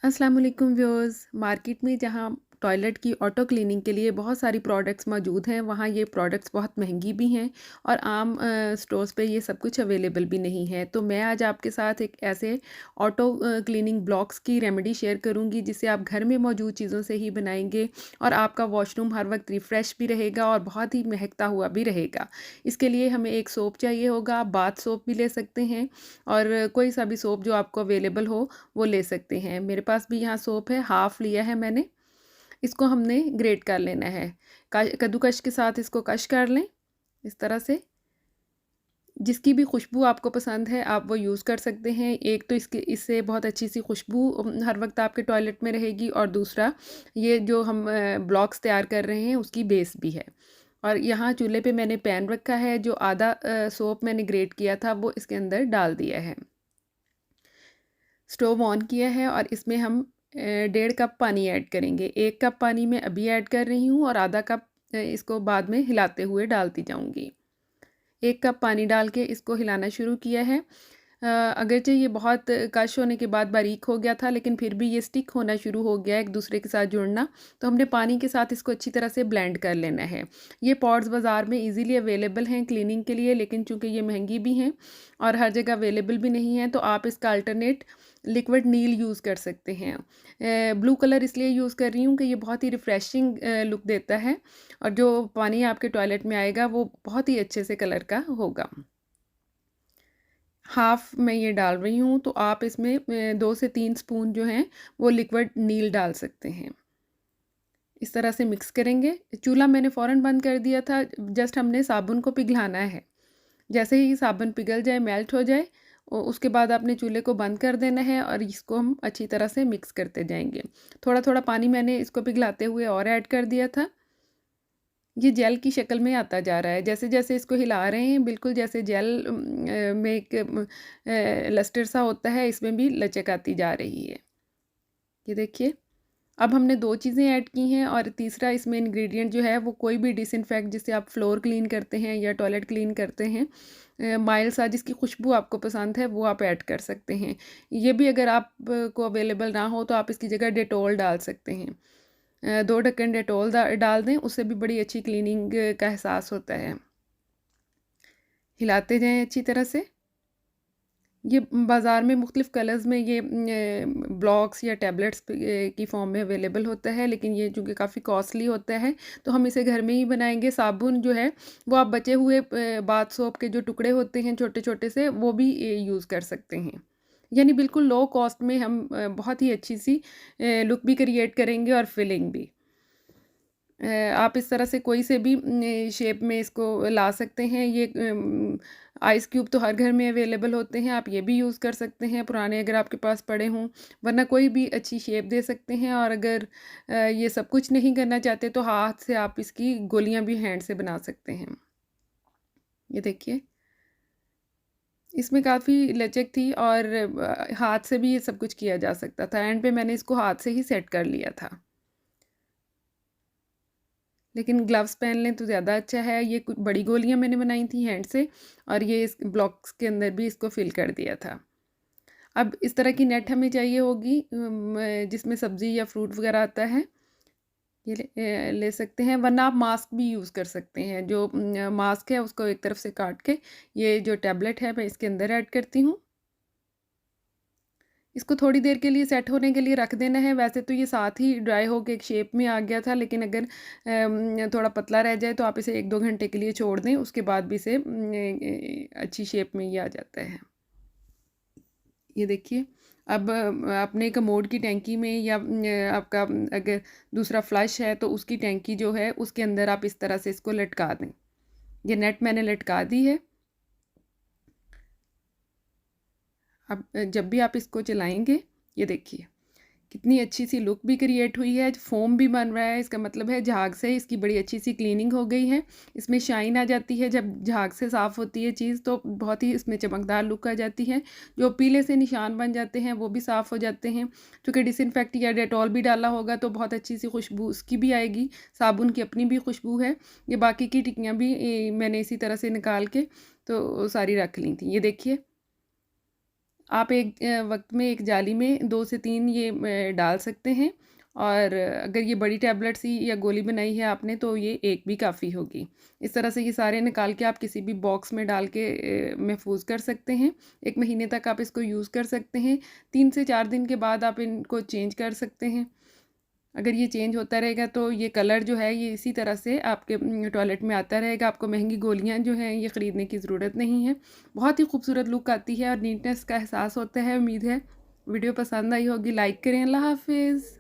अस्सलाम वालेकुम viewers. Market में जहाँ टॉयलेट की ऑटो क्लीनिंग के लिए बहुत सारी प्रोडक्ट्स मौजूद हैं, वहाँ ये प्रोडक्ट्स बहुत महंगी भी हैं और आम स्टोर्स पे ये सब कुछ अवेलेबल भी नहीं है। तो मैं आज आपके साथ एक ऐसे ऑटो क्लीनिंग ब्लॉक्स की रेमेडी शेयर करूँगी जिससे आप घर में मौजूद चीज़ों से ही बनाएंगे और आपका वॉशरूम हर वक्त रिफ़्रेश भी रहेगा और बहुत ही महकता हुआ भी रहेगा। इसके लिए हमें एक सोप चाहिए होगा, आप बाथ सोप भी ले सकते हैं और कोई सा भी सोप जो आपको अवेलेबल हो वो ले सकते हैं। मेरे पास भी यहाँ सोप है, हाफ़ लिया है मैंने। इसको हमने ग्रेट कर लेना है। कद्दूकस के साथ इसको कश कर लें, इस तरह से। जिसकी भी खुशबू आपको पसंद है, आप वो यूज़ कर सकते हैं। एक तो इससे बहुत अच्छी-सी खुशबू हर वक़्त आपके टॉयलेट में रहेगी और दूसरा ये जो हम ब्लॉक्स तैयार कर रहे हैं, उसकी बेस भी है। और यहाँ चूल्हे पे मैंने पैन रखा है, जो आधा सोप मैंने ग्रेट किया था, वो इसके अंदर डाल दिया है। स्टोव ऑन किया है और इसमें हम 1.5 कप पानी ऐड करेंगे। 1 कप पानी मैं अभी ऐड कर रही हूँ और आधा कप इसको बाद में हिलाते हुए डालती जाऊँगी। 1 कप पानी डाल के इसको हिलाना शुरू किया है। अगरचे ये बहुत कश होने के बाद बारीक हो गया था, लेकिन फिर भी ये स्टिक होना शुरू हो गया है, एक दूसरे के साथ जुड़ना। तो हमने पानी के साथ इसको अच्छी तरह से ब्लेंड कर लेना है। ये पॉट्स बाज़ार में इजीली अवेलेबल हैं क्लीनिंग के लिए, लेकिन चूँकि ये महंगी भी हैं और हर जगह अवेलेबल भी नहीं है, तो आप इसका अल्टरनेट लिक्विड नील यूज़ कर सकते हैं। ब्लू कलर इसलिए यूज़ कर रही हूँ कि ये बहुत ही रिफ़्रेशिंग लुक देता है और जो पानी आपके टॉयलेट में आएगा वो बहुत ही अच्छे से कलर का होगा। हाफ़ मैं ये डाल रही हूँ, तो आप इसमें 2 से 3 स्पून जो हैं वो लिक्विड नील डाल सकते हैं। इस तरह से मिक्स करेंगे। चूल्हा मैंने फ़ौरन बंद कर दिया था, जस्ट हमने साबुन को पिघलाना है। जैसे ही साबुन पिघल जाए, मेल्ट हो जाए, उसके बाद आपने चूल्हे को बंद कर देना है और इसको हम अच्छी तरह से मिक्स करते जाएँगे। थोड़ा-थोड़ा पानी मैंने इसको पिघलाते हुए और ऐड कर दिया था। ये जेल की शक्ल में आता जा रहा है। जैसे-जैसे इसको हिला रहे हैं, बिल्कुल जैसे जेल में एक लस्टर सा होता है, इसमें भी लचक आती जा रही है। ये देखिए, अब हमने 2 चीज़ें ऐड की हैं और तीसरा इसमें इंग्रेडिएंट जो है वो कोई भी डिसइंफेक्ट, जिससे आप फ्लोर क्लीन करते हैं या टॉयलेट क्लीन करते हैं, माइल्ड सा जिसकी खुशबू आपको पसंद है वो आप ऐड कर सकते हैं। ये भी अगर आप को अवेलेबल ना हो तो आप इसकी जगह डेटॉल डाल सकते हैं। 2 ढक्कन डेटॉल डाल दें, उससे भी बड़ी अच्छी क्लीनिंग का एहसास होता है। हिलाते जाएँ अच्छी तरह से। ये बाज़ार में मुख्तलिफ़ कलर्स में ये ब्लॉक्स या टैबलेट्स की फ़ॉर्म में अवेलेबल होता है, लेकिन ये चूँकि काफ़ी कॉस्टली होता है, तो हम इसे घर में ही बनाएँगे। साबुन जो है, वो आप बचे हुए बाथ सोप के जो टुकड़े होते हैं छोटे-छोटे से, वो भी यूज़ कर सकते हैं। यानी बिल्कुल लो कॉस्ट में हम बहुत ही अच्छी-सी लुक भी क्रिएट करेंगे और फिलिंग भी। आप इस तरह से कोई से भी शेप में इसको ला सकते हैं। ये आइस क्यूब तो हर घर में अवेलेबल होते हैं, आप ये भी यूज़ कर सकते हैं पुराने, अगर आपके पास पड़े हों, वरना कोई भी अच्छी शेप दे सकते हैं। और अगर ये सब कुछ नहीं करना चाहते तो हाथ से आप इसकी गोलियां भी हैंड से बना सकते हैं। ये देखिए, इसमें काफ़ी लचक थी और हाथ से भी ये सब कुछ किया जा सकता था। एंड पे मैंने इसको हाथ से ही सेट कर लिया था, लेकिन ग्लव्स पहन लें तो ज़्यादा अच्छा है। ये कुछ बड़ी गोलियाँ मैंने बनाई थी हैंड से और ये इस ब्लॉक्स के अंदर भी इसको फ़िल कर दिया था। अब इस तरह की नेट हमें चाहिए होगी जिसमें सब्ज़ी या फ्रूट वग़ैरह आता है। ये ले सकते हैं, वरना आप मास्क भी यूज़ कर सकते हैं। जो मास्क है उसको एक तरफ से काट के ये जो टैबलेट है मैं इसके अंदर ऐड करती हूँ। इसको थोड़ी देर के लिए सेट होने के लिए रख देना है। वैसे तो ये साथ ही ड्राई होके एक शेप में आ गया था, लेकिन अगर थोड़ा पतला रह जाए तो आप इसे 1-2 घंटे के लिए छोड़ दें, उसके बाद भी इसे अच्छी शेप में ये आ जाता है। ये देखिए, अब अपने कमोड की टैंकी में या आपका अगर दूसरा फ्लश है तो उसकी टैंकी जो है उसके अंदर आप इस तरह से इसको लटका दें। ये नेट मैंने लटका दी है। अब जब भी आप इसको चलाएँगे, ये देखिए कितनी अच्छी सी लुक भी क्रिएट हुई है, फ़ोम भी बन रहा है। इसका मतलब है झाग से इसकी बड़ी अच्छी सी क्लीनिंग हो गई है। इसमें शाइन आ जाती है, जब झाग से साफ़ होती है चीज़ तो बहुत ही इसमें चमकदार लुक आ जाती है। जो पीले से निशान बन जाते हैं वो भी साफ़ हो जाते हैं। चूँकि डिसइंफेक्ट या डेटॉल भी डाला होगा तो बहुत अच्छी सी खुशबू उसकी भी आएगी। साबुन की अपनी भी खुशबू है। ये बाकी की टिक्कियाँ भी मैंने इसी तरह से निकाल के तो सारी रख ली थी। ये देखिए, आप एक वक़्त में एक जाली में 2 से 3 ये डाल सकते हैं और अगर ये बड़ी टैबलेट्स ही या गोली बनाई है आपने तो ये एक भी काफ़ी होगी। इस तरह से ये सारे निकाल के आप किसी भी बॉक्स में डाल के महफ़ूज़ कर सकते हैं। 1 महीने तक आप इसको यूज़ कर सकते हैं। 3 से 4 दिन के बाद आप इनको चेंज कर सकते हैं। अगर ये चेंज होता रहेगा तो ये कलर जो है ये इसी तरह से आपके टॉयलेट में आता रहेगा। आपको महँगी गोलियाँ जो हैं ये ख़रीदने की ज़रूरत नहीं है। बहुत ही खूबसूरत लुक आती है और नीटनेस का एहसास होता है। उम्मीद है वीडियो पसंद आई होगी। लाइक करें। अल्लाह हाफ़िज़।